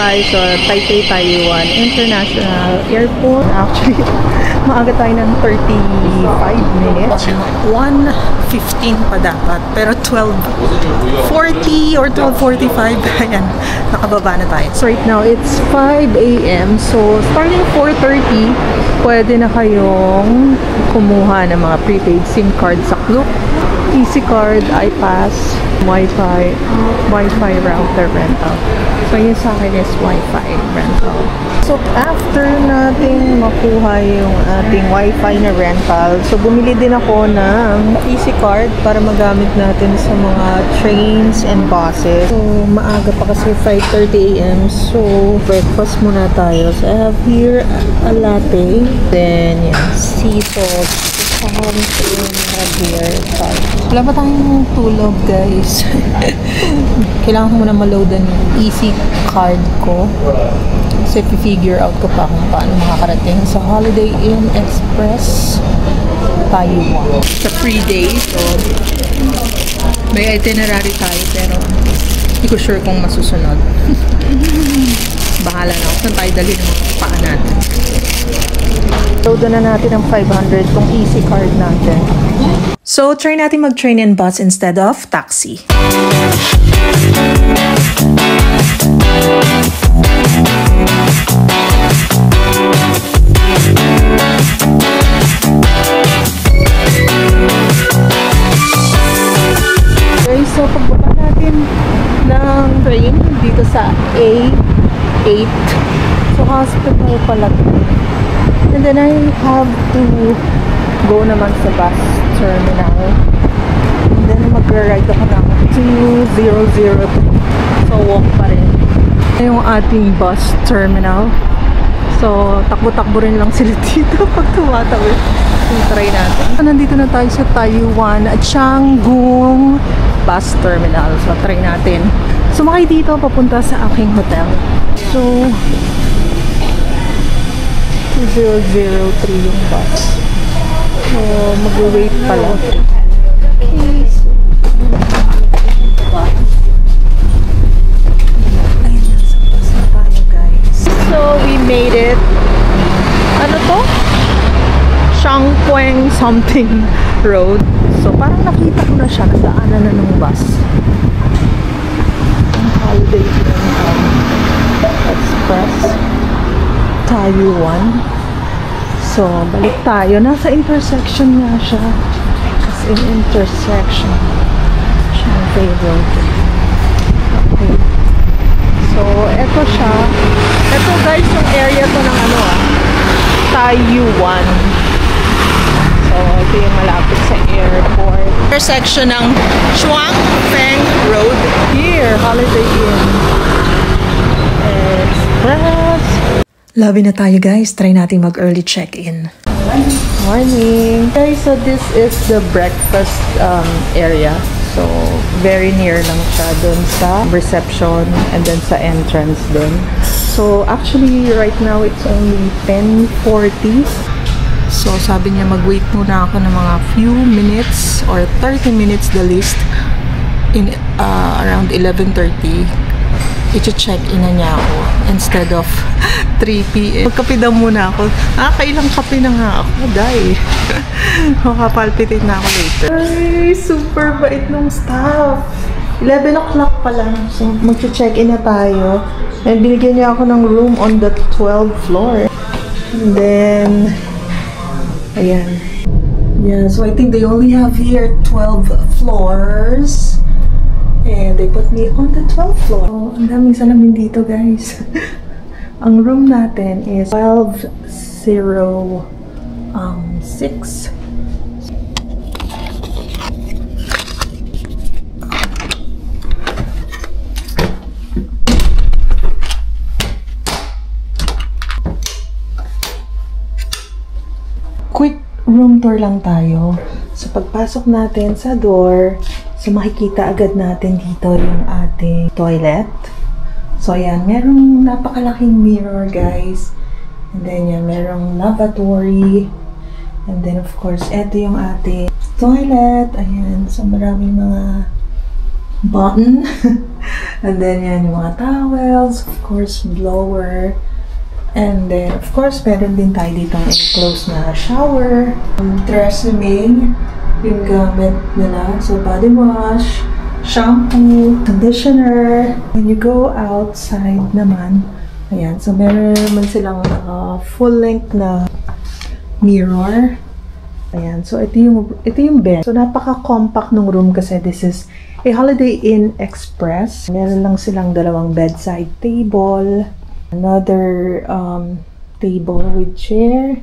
tayo sa Taipei, Taiwan International Airport. Actually, maaga tayo ng 35 minutes. 1:15 pa dapat. Pero 12:40 or 12:45, ayan, nakababa na tayo. So right now, it's 5 a.m. So starting 4:30, pwede na kayong kumuha ng mga prepaid SIM card sa Klook, Easy Card, iPass, Wi-Fi router rental. So yun sa akin is Wi-Fi rental. So after natin makuha yung ating Wi-Fi na rental, so bumili din ako ng Easy Card para magamit natin sa mga trains and buses. So maaga pa kasi 5:30 a.m. So breakfast muna tayo. So I have here a latte, then sea salt, wala pa tayong tulog, guys. Kailangan ko muna maloadan yung Easy Card ko. Kasi figure out ko pa kung paano makakarating sa Holiday Inn Express Taiwan. Sa free day, so may itinerary tayo pero hindi ko sure kung masusunod. Bahala na ako. Saan tayo dali ng mga paa natin? Loadan na natin ang 500 kung Easy Card natin. So, try natin mag-train and bus instead of taxi. Okay, so pagbaba natin ng train dito sa A8. So, hospital pala ito. And then I have to go naman sa bus terminal. And then mag-ride ako ng 2002. So walk pa rin. Yung ating bus terminal. So takbo-takbo rin lang sila dito pag tumatawid. So try natin. Nandito na tayo sa Taiwan at Changgung bus terminal. So try natin. Sumakay dito papunta sa aking hotel. So 2003 yung bus. So, mag-wait pala. Okay. Ayun, nasa bus na tayo, guys. So, we made it. Ano to? Shangquang something road. So, parang nakita ko na siya. Nadaanan na ng bus. Ang Holiday Inn Express Taiwan. So, balik tayo. Nasa intersection nga siya. As in intersection. Shanghai Road. Okay. So, eto siya. Eto guys, yung area to ng ano Taiwan. So, ito yung malapit sa airport. Intersection ng Shuangfeng Road. Here, Holiday Inn Express. Lobby na tayo, guys. Try natin mag-early check-in. Morning! Guys, so this is the breakfast area. So, very near lang siya dun sa reception and then sa entrance dun. So, actually, right now, it's only 10:40. So, sabi niya mag-wait muna ako ng mga few minutes or 30 minutes the least in around 11:30. I-check-in na niya ako instead of 3 p.m. Magkape daw muna ako. Kailang kape na nga ako. Dahil makapalpitate na ako later. Ay, super bait nung staff. 11 o'clock pa lang. So, mag-check-in na tayo. And binigyan niya ako ng room on the 12th floor. And then, ayan. Yeah, so I think they only have here 12 floors. And they put me on the 12th floor. Oh, ang daming salamin dito, guys. Ang room natin is 1206. Quick room tour lang tayo. So, pagpasok natin sa door, so makikita agad natin dito yung ating toilet. So, ayan, merong napakalaking mirror, guys. And then, yan, merong lavatory. And then, of course, eto yung ating toilet. Ayan, so maraming mga button. And then yan yung mga towels, of course, blower. And then, of course, meron din tayo dito ang enclosed na shower. Tresemme, yung gamit nila. So, body wash, shampoo, conditioner. When you go outside naman, ayan, so meron naman silang full-length na mirror. Ayan, so ito yung bed. So, napaka-compact ng room kasi this is a Holiday Inn Express. Meron lang silang dalawang bedside table. Another table with chair.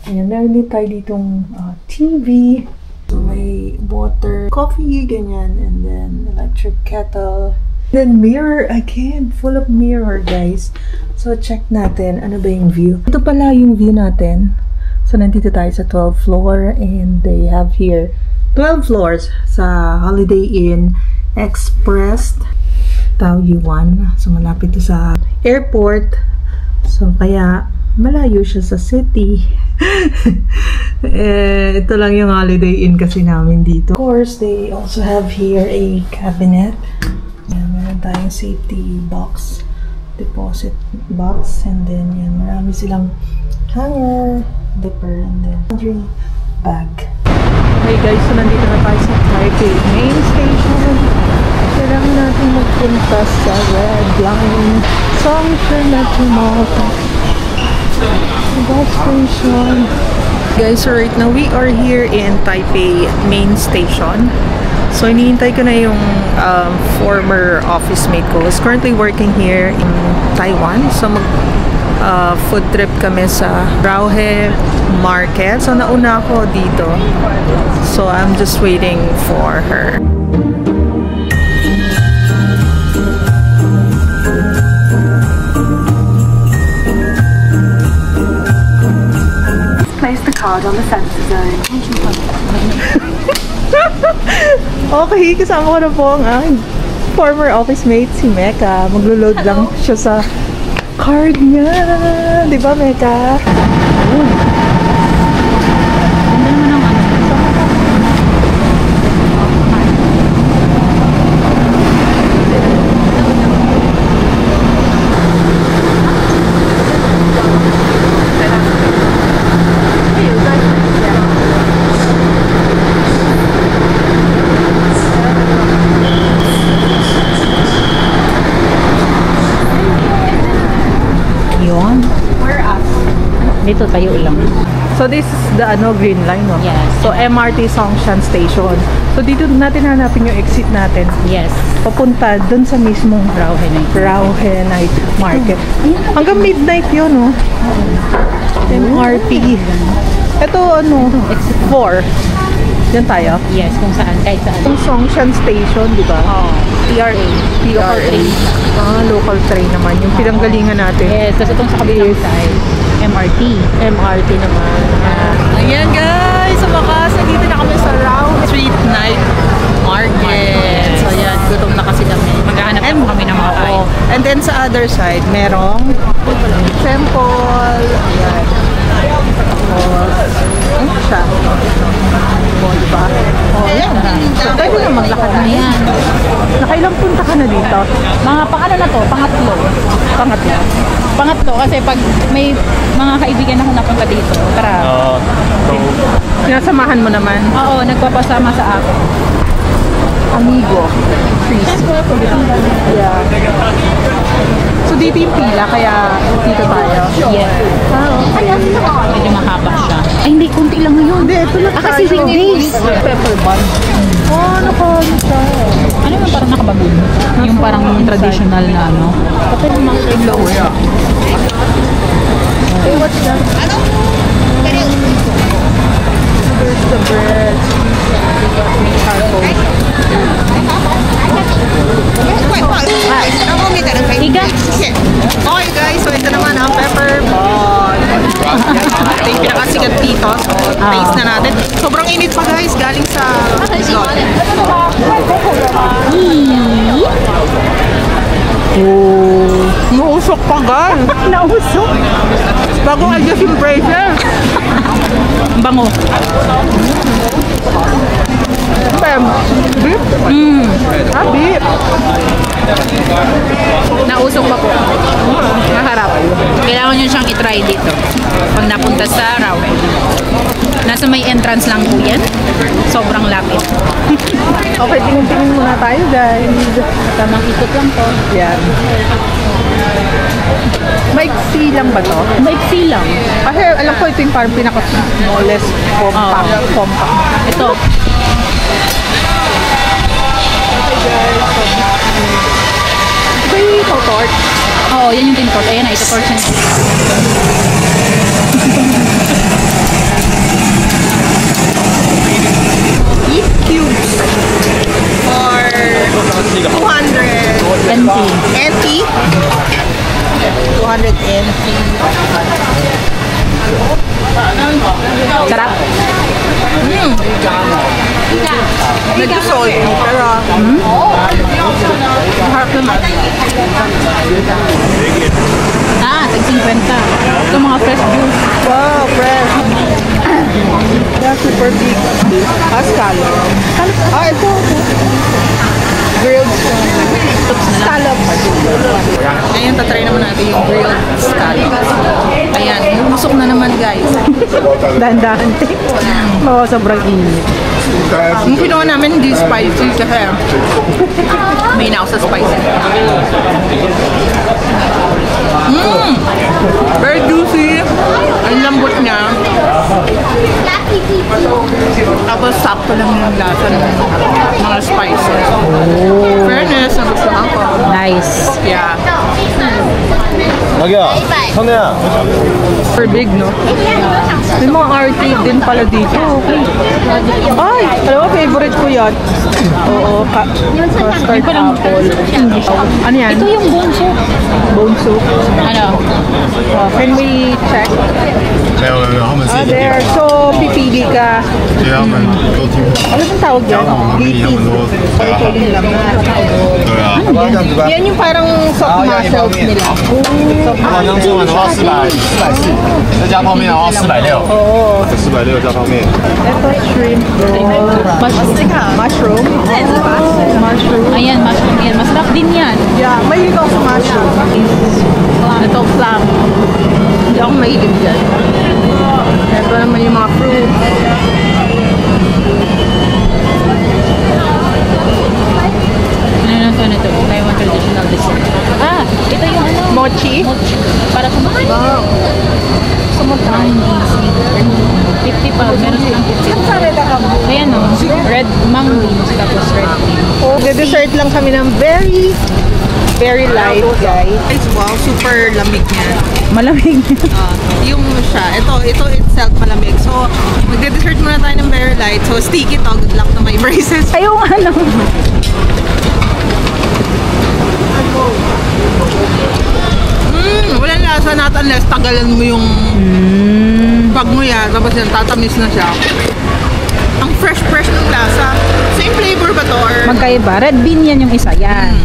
Ayan, meron din tayo ditong TV. So, may water, coffee, ganyan, and then electric kettle. Then mirror again, full of mirror, guys. So, check natin, ano ba yung view. Ito pala yung view natin. So, nandito tayo sa 12th floor and they have here 12 floors sa Holiday Inn Express Taoyuan. So, malapit to sa airport. So, kaya malayo siya sa city. Ito lang yung Holiday Inn kasi namin dito. Of course, they also have here a cabinet. Meron tayong safety box, deposit box, and then yan, marami silang hanger, dipper, and then laundry bag. Hey guys, so nandito na tayo sa Taipei main station. Kailangan natin magpunta sa Red Line Songshan Metropolitan Bus Station. Guys, so right now we are here in Taipei main station. So hinihintay ko na yung former office mate ko. Is currently working here in Taiwan. So food trip kami sa Rauhe Market. So nauna ako dito. So I'm just waiting for her. Place the card on the sensor zone. Okay, kasama ko na po ang aking former office mate, si Mecca. Maglo-load lang siya sa card niya. Di ba, Mecca? Dito tayo lang. So this is the Green Line, no? Yes. So MRT Songshan Station. So dito natin hanapin yung exit natin. Yes. Papunta dun sa mismong Rauhe Night Market. Hanggang midnight yun, no? MRT. Ito, exit 4. Yan tayo? Yes, kung saan, kahit saan. Yung Songshan Station, di ba? Oo. PRA. Local train naman. Yung pinanggalingan natin. Yes, tapos itong sa kabilang side, MRT. MRT naman. Ayan guys, sa wakas, nandito na kami sa Rauhe Street Night Market. So ayan, gutom na kasi kami. Maghahanap na kami ng mga kain. And then sa other side, merong temple. Ayan. Tapos, ano siya? Diba? Ayan. So, pwede na maglakad na yan. Nakailang punta ka na dito? Mga paano na to? Pangatlo. Pangatlo kasi pag may mga kaibigan ako napunta dito, tara. Sinasamahan mo naman? Oo, nagpapasama sa akin. Amigo. Chris. Yeah. So dito yung pila, kaya dito tayo? Yes. Medyo mahaba siya. Ay, hindi, kunti lang ngayon. Hindi, ito lang kasi weekdays. Pepper bun. Nakano siya. Ano yung parang nakabagun? Yung parang traditional na ano. Kapag yung mga ilaw. Okay, what's that? There's the bread. Iga. Okay guys, so ito naman ang pepper bun. Ito yung pinakasigat dito. So, taste na natin. Sobrang init pa guys, galing sa nausok pa guys. Nausok. Bagong adjust yung prices. Ang bango. Beef? Beef. Nausok pa po. Maharap. Kailangan nyo siyang itry dito. Pag napunta sa Rawen. Nasa may entrance lang po yan. Sobrang lapit. Okay, tingin-tingin muna tayo, guys. Tamang ikot lang po. Yan. Maiksi lang ba to? Maiksi lang. Kasi alam ko ito yung parang pinaka-smallest compact. Ito. Ito yung tort. Oo, yan yung tinutort. Ayan na, itutort siya. Beef cubes for 200 NT. NT. 200 NT. Sarap. Medyo salty, pero harap naman. Tag 50. Ito mga fresh juice. Wow, fresh. That's super big. Scallop. Ito. Grilled scallops. Ngayon, tatry naman natin yung grilled scallops. Ayan, umusok na naman, guys. Dahan-dahan. Oo, sobrang init. Yung kinuha namin, hindi spicy kasi may na sa spicy. Very juicy. Ang lambot niya. Tapos sakto lang yung lasa ng mga spices. Fairness, nagustuhan ko. Nice. Yeah. 자기야, 선혜야. Super big, no? May mga arcade din pala dito. Ay, alam mo, favorite ko yan. Oo, custard apple. Ano yan? Ito yung bone soup. Bone soup. Ano? Can we check? 没有没有，他们自己 There. 点。 So, pipili ka. 对，他们都听不懂。 Ano bang tawag 然 yan? 后我们秘他们都对啊， 对啊。 Yan yung parang soft muscles nila. 晚上吃完的话440，再加泡面的话460。Oo. 460加泡面。 Ito, shrimp roll. Mushroom. Mushroom. Ayan, mushroom yan. Masarap din yan. Yeah, mahilig ako sa mushroom. Ito, clam. Hindi ako mahilig dyan. Ito naman yung mga fruit. Ano ito? Taiwan traditional dessert. Ito yung ano? Mochi. Para sa mga. Wow. Sumutang. 50 pa. Meron silang 50. Ayan o. Red mung beans. Tapos red beans. Oh, dessert lang kami ng very light, guys. Wow, super lamig niya. Malamig. Yung siya, ito itself malamig. So, magde-dessert muna tayo ng very light. So, sticky to. Good luck na may braces. Ayun ano. Walang lasa not unless tagalan mo yung pagmuya. Tapos yan, tatamis na siya. Ang fresh ng lasa. Same flavor ba to? Or Magkaiba. Red bean yan yung isa. Yan.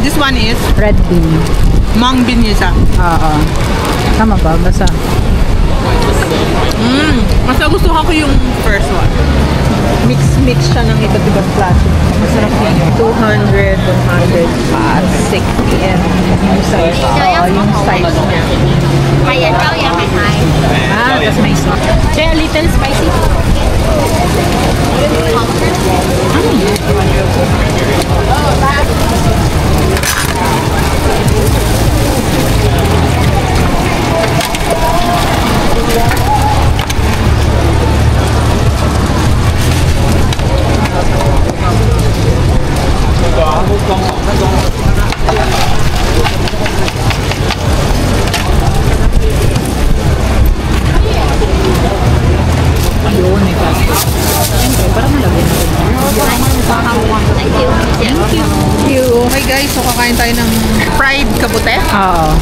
this one is Red bean. mung bean isa. Oo. Tama ba? Basta. Mas nagustuhan ko yung first one. Mix siya ng iba't ibang klase. Masarap yan. 200 pa 60 and yung size. Yung size niya. That's my sauce. Kaya a little spicy. Okay guys, so kakain tayo ng fried kabute. Oo.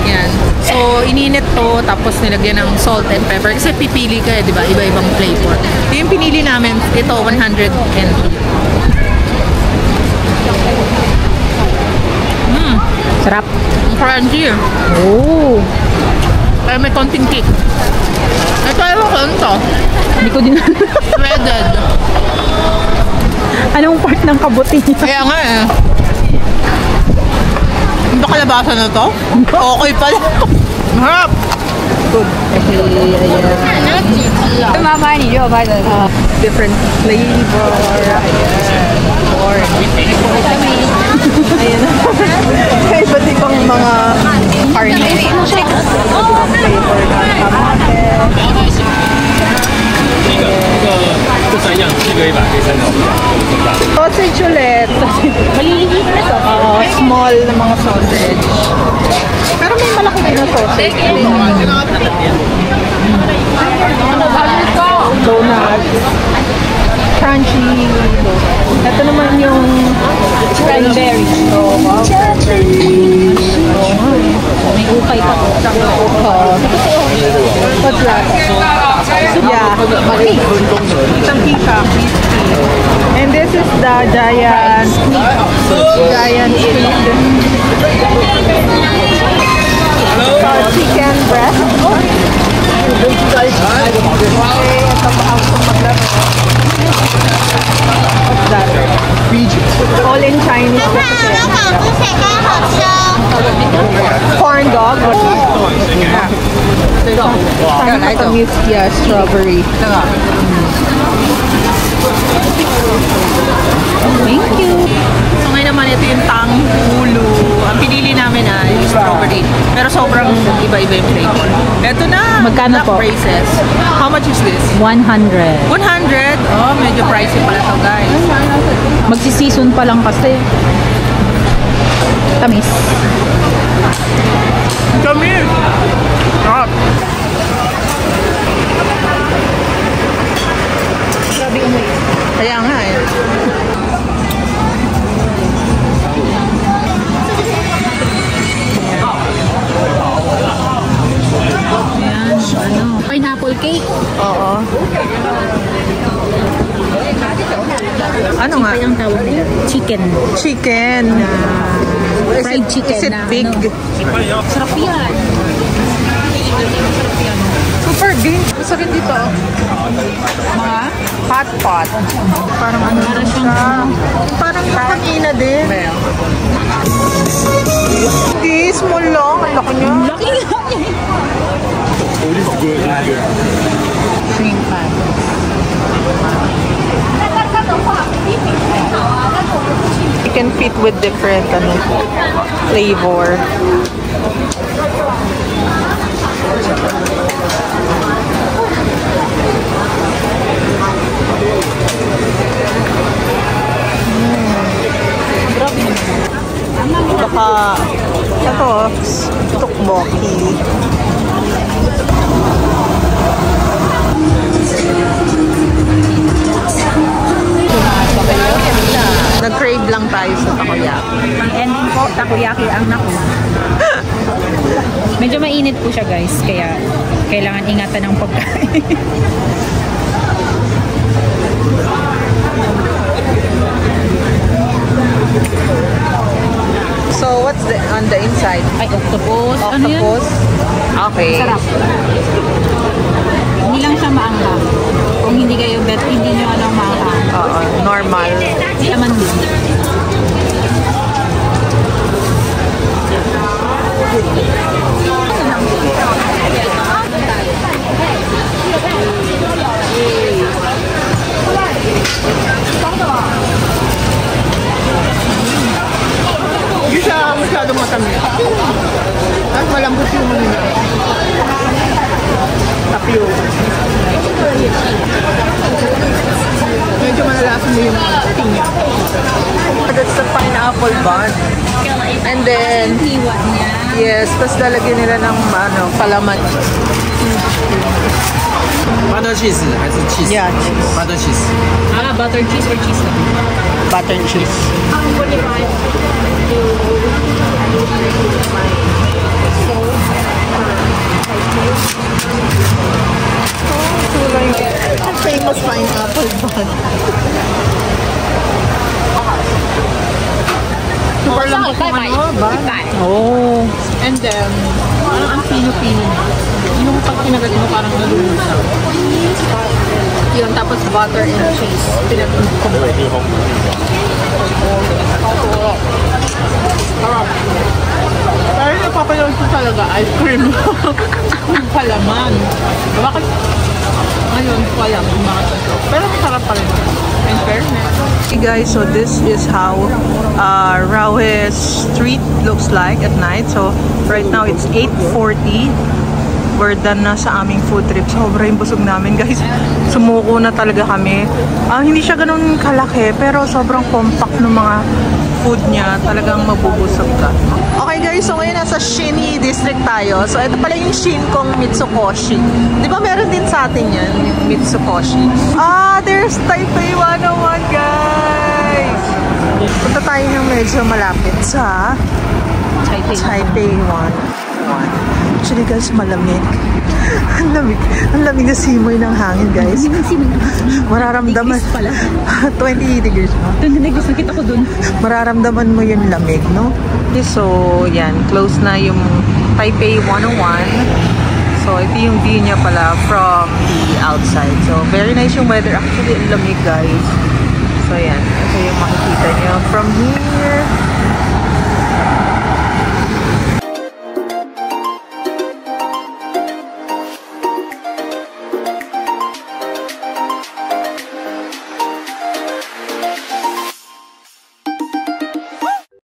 Yan. So, ininit to, tapos nilagyan ng salt and pepper. Kasi pipili ka, di ba? Iba-ibang flavor. Yung pinili namin, ito, 100 NT. Sarap. Crunchy. Oh. Kaya may konting kick. Ito, ewan ko ano to. Hindi ko din. Shredded. Anong part ng kabuti niya? Kaya nga eh. Hindi ba kalabasan na to? Okay pala. Harap! Good. Okay, ayan. Different flavor. Ayan. Corn. Ayan. Kaya iba't ibang mga karne. Flavor ng kamates. Sausage ulit. Maliliit na to. Small na mga sausage. Pero may malaki din na sausage. Donuts. Crunchy. Ito naman yung cranberry. Oh, wow. May ukay pa po. What's that? Yeah. Sampika. And this is the giant squid. Chicken breast. Okay, ito pa ang maglaro. What's that? All in Chinese. Corn dog. Sana matamis, yeah, strawberry. Thank you. So ngayon naman, ito yung tang ulo. Ang pinili namin yung strawberry. Pero sobrang iba-iba yung flavor. Ito na. Magkano black po? braces. How much is this? 100. 100? Oh, medyo pricey pala to, guys. Magsi-season pa lang kasi. Tamis. Tamis! Sarap. Grabe umuwi. Kaya nga eh. Ayan, ano? Pineapple cake. Oo. Ano nga? Ang tawag nila. Chicken. Chicken. Fried chicken Is it na big? ano. Sarap yan. Super big. Gusto rin dito. Mga Hot pot. Parang ano Parang siya. Parang kanina din. Hindi, small lang. Ang laki niya. laki nga. Shrimp pan. You can fit with different flavor. Baka ito, tteokbokki. Nag-crave lang tayo sa takoyaki. Ang ending po, takoyaki ang nakuha. Medyo mainit po siya, guys. Kaya kailangan ingatan ng pagkain. So, what's on the inside? Ay, octopus. Ano yan? Octopus? Okay. Sarap. Hindi lang siya maanghang. Kung hindi kayo bet, hindi nyo anong maanghang. Oo, normal. Laman din. Hindi siya masyadong matamis. At malambot yung mga nila. Tapio. Medyo malalasan mo yung pinya. That's the pineapple bun. And then, Hiwa niya. yes, tapos lalagyan nila ng palaman. Butter cheese 还是 cheese？ Yeah, cheese. Butter cheese。 Ah, butter cheese or cheese lang? Butter cheese. Famous pineapple bun. Super lambot yung bun. Oh. And then, ang pino-pino. Yung pag kinagat mo parang nalulusaw. Yun, tapos butter and cheese. Pinag-unog ko. Harap. Pero napapanood ko talaga ice cream. Palaman. Bakit? Ngayon, wala. Pero masarap pa rin. In fairness. Hey guys, so this is how Rauhe Street looks like at night. So right now it's 8:40. We're done na sa aming food trip. Sobra yung busog namin guys. Sumuko na talaga kami. Hindi siya ganun kalaki pero sobrang compact ng mga food niya. Talagang mabubusog ka. Okay guys, so ngayon nasa Shinhi District tayo. So ito pala yung Shinkong Mitsukoshi. Di ba meron din sa atin yan? Mitsukoshi. There's Taipei 101 guys! Punta tayo ng medyo malapit sa Taipei 101. Actually guys, malamig. Ang lamig na simoy ng hangin guys. Mararamdaman. 20 degrees pa. 20 degrees nakita ko dun. Mararamdaman mo yung lamig, no? Okay, so, yan. Close na yung Taipei 101. So, ito yung view niya pala from the outside. So, very nice yung weather. Actually, ang lamig guys. So, yan. Ito yung makikita niyo from here.